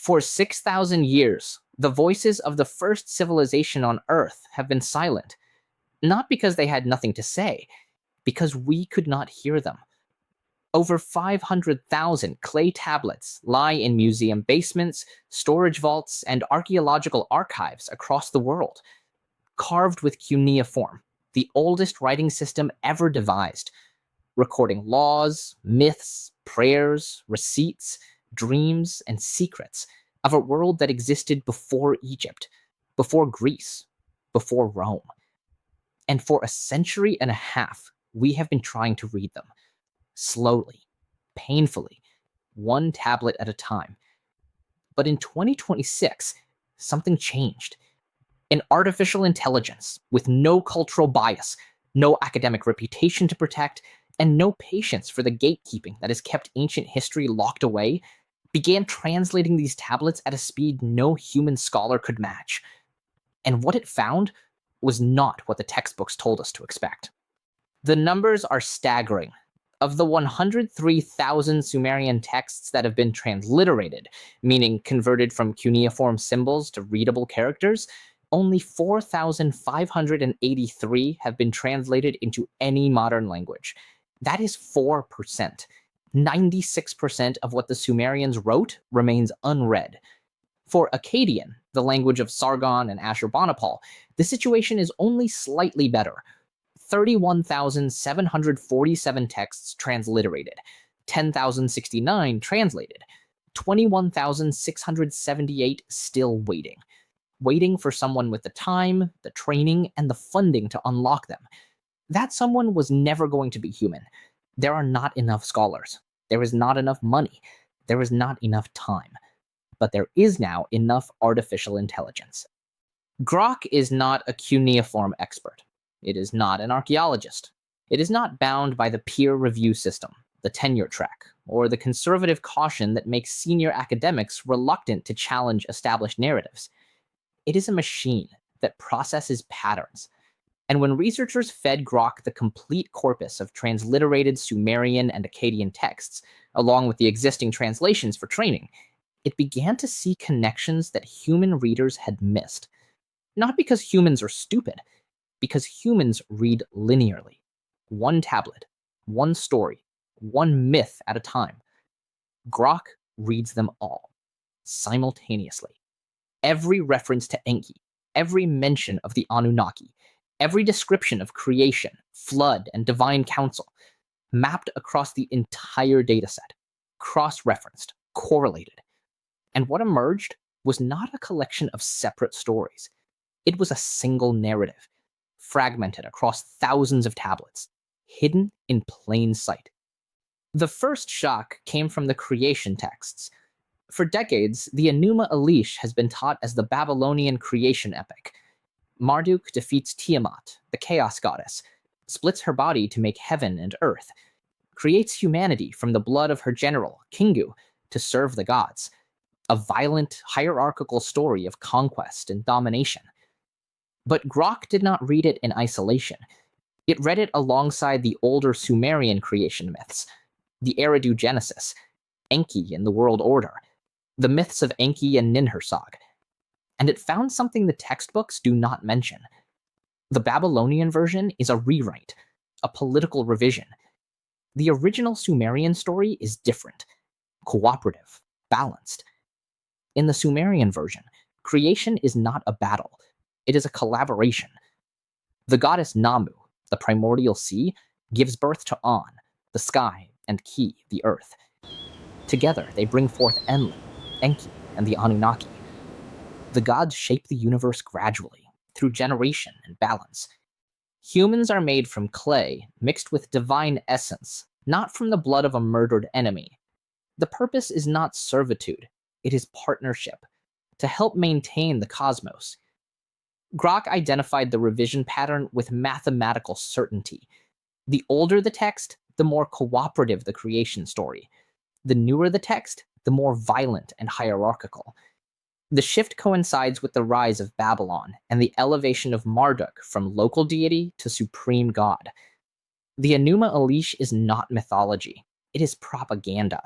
For 6,000 years, the voices of the first civilization on Earth have been silent, not because they had nothing to say, because we could not hear them. Over 500,000 clay tablets lie in museum basements, storage vaults, and archaeological archives across the world, carved with cuneiform, the oldest writing system ever devised, recording laws, myths, prayers, receipts, dreams, and secrets of a world that existed before Egypt, before Greece, before Rome. And for a century and a half, we have been trying to read them, slowly, painfully, one tablet at a time. But in 2026, something changed. An artificial intelligence with no cultural bias, no academic reputation to protect, and no patience for the gatekeeping that has kept ancient history locked away, began translating these tablets at a speed no human scholar could match. And what it found was not what the textbooks told us to expect. The numbers are staggering. Of the 103,000 Sumerian texts that have been transliterated, meaning converted from cuneiform symbols to readable characters, only 4,583 have been translated into any modern language. That is 4%. 96% of what the Sumerians wrote remains unread. For Akkadian, the language of Sargon and Ashurbanipal, the situation is only slightly better. 31,747 texts transliterated, 10,069 translated, 21,678 still waiting for someone with the time, the training, and the funding to unlock them. That someone was never going to be human. There are not enough scholars. There is not enough money. There is not enough time. But there is now enough artificial intelligence. Grok is not a cuneiform expert. It is not an archaeologist. It is not bound by the peer review system, the tenure track, or the conservative caution that makes senior academics reluctant to challenge established narratives. It is a machine that processes patterns. And when researchers fed Grok the complete corpus of transliterated Sumerian and Akkadian texts, along with the existing translations for training, it began to see connections that human readers had missed. Not because humans are stupid, because humans read linearly. One tablet, one story, one myth at a time. Grok reads them all, simultaneously. Every reference to Enki, every mention of the Anunnaki, every description of creation, flood, and divine council, mapped across the entire dataset, cross-referenced, correlated. And what emerged was not a collection of separate stories. It was a single narrative, fragmented across thousands of tablets, hidden in plain sight. The first shock came from the creation texts. For decades, the Enuma Elish has been taught as the Babylonian creation epic. Marduk defeats Tiamat, the chaos goddess, splits her body to make heaven and earth, creates humanity from the blood of her general, Kingu, to serve the gods. A violent, hierarchical story of conquest and domination. But Grok did not read it in isolation. It read it alongside the older Sumerian creation myths, the Eridu Genesis, Enki and the World Order, the myths of Enki and Ninhursag. And it found something the textbooks do not mention. The Babylonian version is a rewrite, a political revision. The original Sumerian story is different, cooperative, balanced. In the Sumerian version, creation is not a battle. It is a collaboration. The goddess Namu, the primordial sea, gives birth to An, the sky, and Ki, the earth. Together, they bring forth Enlil, Enki, and the Anunnaki. The gods shape the universe gradually, through generation and balance. Humans are made from clay, mixed with divine essence, not from the blood of a murdered enemy. The purpose is not servitude, it is partnership, to help maintain the cosmos. Grok identified the revision pattern with mathematical certainty. The older the text, the more cooperative the creation story. The newer the text, the more violent and hierarchical. The shift coincides with the rise of Babylon and the elevation of Marduk from local deity to supreme god. The Enuma Elish is not mythology. It is propaganda.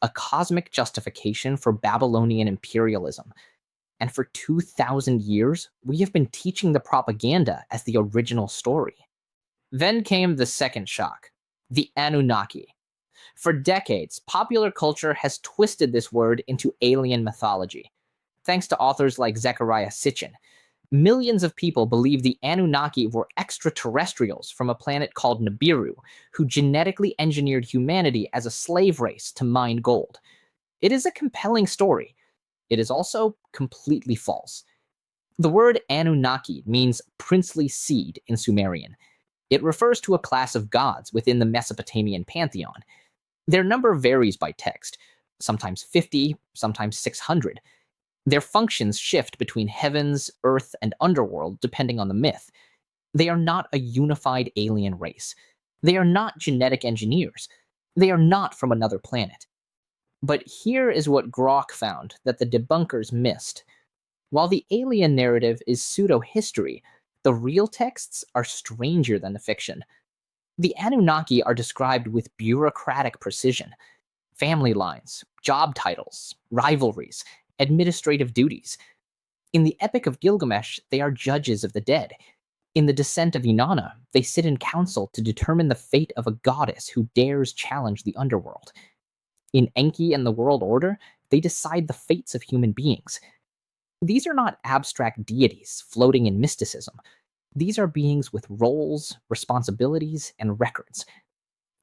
a cosmic justification for Babylonian imperialism. And for 2,000 years, we have been teaching the propaganda as the original story. Then came the second shock, the Anunnaki. For decades, popular culture has twisted this word into alien mythology. Thanks to authors like Zecharia Sitchin, millions of people believe the Anunnaki were extraterrestrials from a planet called Nibiru, who genetically engineered humanity as a slave race to mine gold. It is a compelling story. It is also completely false. The word Anunnaki means princely seed in Sumerian. It refers to a class of gods within the Mesopotamian pantheon. Their number varies by text, sometimes 50, sometimes 600. Their functions shift between heavens, earth, and underworld depending on the myth. They are not a unified alien race. They are not genetic engineers. They are not from another planet. But here is what Grok found that the debunkers missed. While the alien narrative is pseudo-history, the real texts are stranger than the fiction. The Anunnaki are described with bureaucratic precision. Family lines, job titles, rivalries, administrative duties. In the Epic of Gilgamesh, they are judges of the dead. In the Descent of Inanna, they sit in council to determine the fate of a goddess who dares challenge the underworld. In Enki and the World Order, they decide the fates of human beings. These are not abstract deities floating in mysticism. These are beings with roles, responsibilities, and records.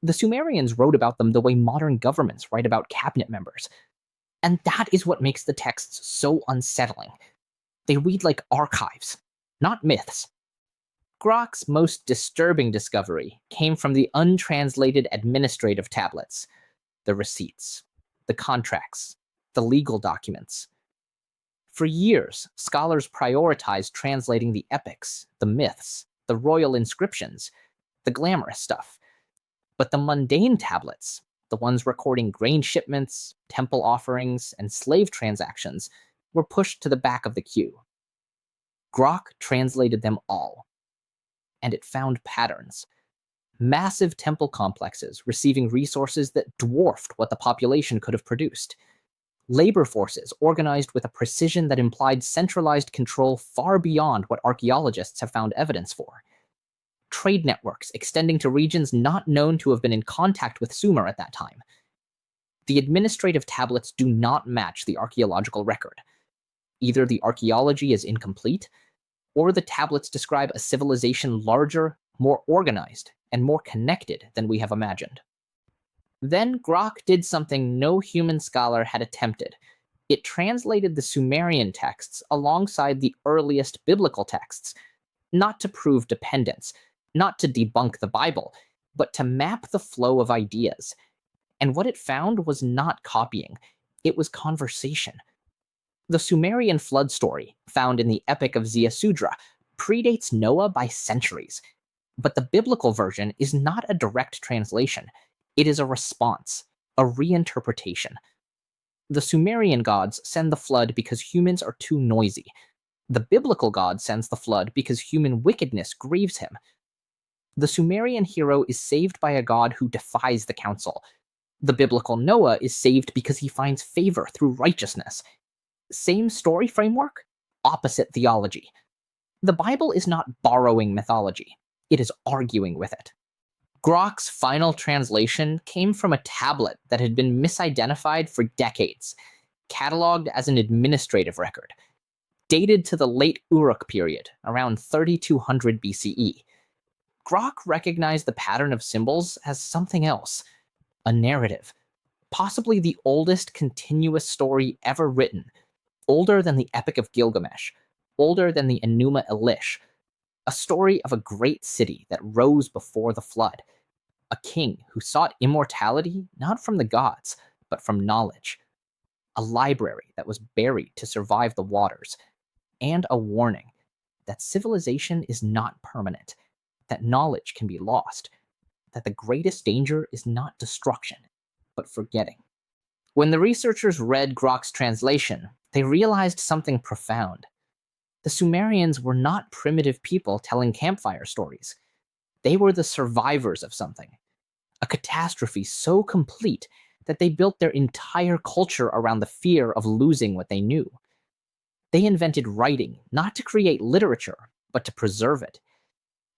The Sumerians wrote about them the way modern governments write about cabinet members. And that is what makes the texts so unsettling. They read like archives, not myths. Grok's most disturbing discovery came from the untranslated administrative tablets, the receipts, the contracts, the legal documents. For years, scholars prioritized translating the epics, the myths, the royal inscriptions, the glamorous stuff. But the mundane tablets, the ones recording grain shipments, temple offerings, and slave transactions, were pushed to the back of the queue. Grok translated them all. And it found patterns. Massive temple complexes receiving resources that dwarfed what the population could have produced. Labor forces organized with a precision that implied centralized control far beyond what archaeologists have found evidence for. Trade networks extending to regions not known to have been in contact with Sumer at that time. The administrative tablets do not match the archaeological record. Either the archaeology is incomplete, or the tablets describe a civilization larger, more organized, and more connected than we have imagined. Then Grok did something no human scholar had attempted. It translated the Sumerian texts alongside the earliest biblical texts, not to prove dependence, not to debunk the Bible, but to map the flow of ideas. And what it found was not copying, it was conversation. The Sumerian flood story, found in the Epic of Ziusudra, predates Noah by centuries. But the biblical version is not a direct translation. It is a response, a reinterpretation. The Sumerian gods send the flood because humans are too noisy. The biblical god sends the flood because human wickedness grieves him. The Sumerian hero is saved by a god who defies the council. The biblical Noah is saved because he finds favor through righteousness. Same story framework, opposite theology. The Bible is not borrowing mythology. It is arguing with it. Grok's final translation came from a tablet that had been misidentified for decades, cataloged as an administrative record, dated to the late Uruk period, around 3200 BCE. Grok recognized the pattern of symbols as something else, a narrative, possibly the oldest continuous story ever written, older than the Epic of Gilgamesh, older than the Enuma Elish, a story of a great city that rose before the flood, a king who sought immortality not from the gods, but from knowledge, a library that was buried to survive the waters, and a warning that civilization is not permanent, that knowledge can be lost, that the greatest danger is not destruction, but forgetting. When the researchers read Grok's translation, they realized something profound. The Sumerians were not primitive people telling campfire stories. They were the survivors of something, a catastrophe so complete that they built their entire culture around the fear of losing what they knew. They invented writing, not to create literature, but to preserve it.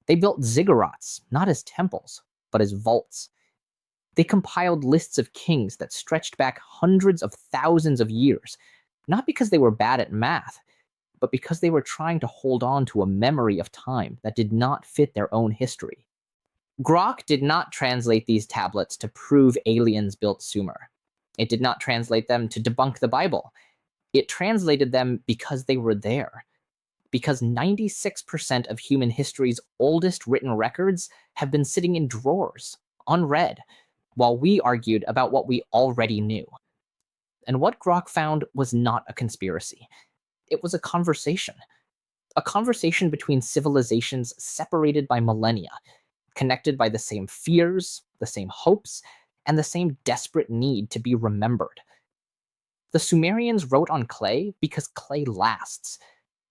They built ziggurats, not as temples, but as vaults. They compiled lists of kings that stretched back hundreds of thousands of years, not because they were bad at math, but because they were trying to hold on to a memory of time that did not fit their own history. Grok did not translate these tablets to prove aliens built Sumer. It did not translate them to debunk the Bible. It translated them because they were there. Because 96% of human history's oldest written records have been sitting in drawers, unread, while we argued about what we already knew. And what Grok found was not a conspiracy. It was a conversation between civilizations separated by millennia, connected by the same fears, the same hopes, and the same desperate need to be remembered. The Sumerians wrote on clay because clay lasts.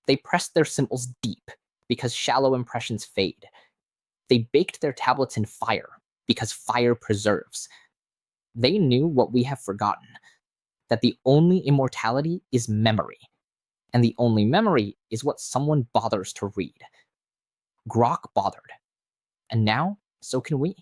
They pressed their symbols deep because shallow impressions fade. They baked their tablets in fire because fire preserves. They knew what we have forgotten, that the only immortality is memory, and the only memory is what someone bothers to read. Grok bothered, and now so can we.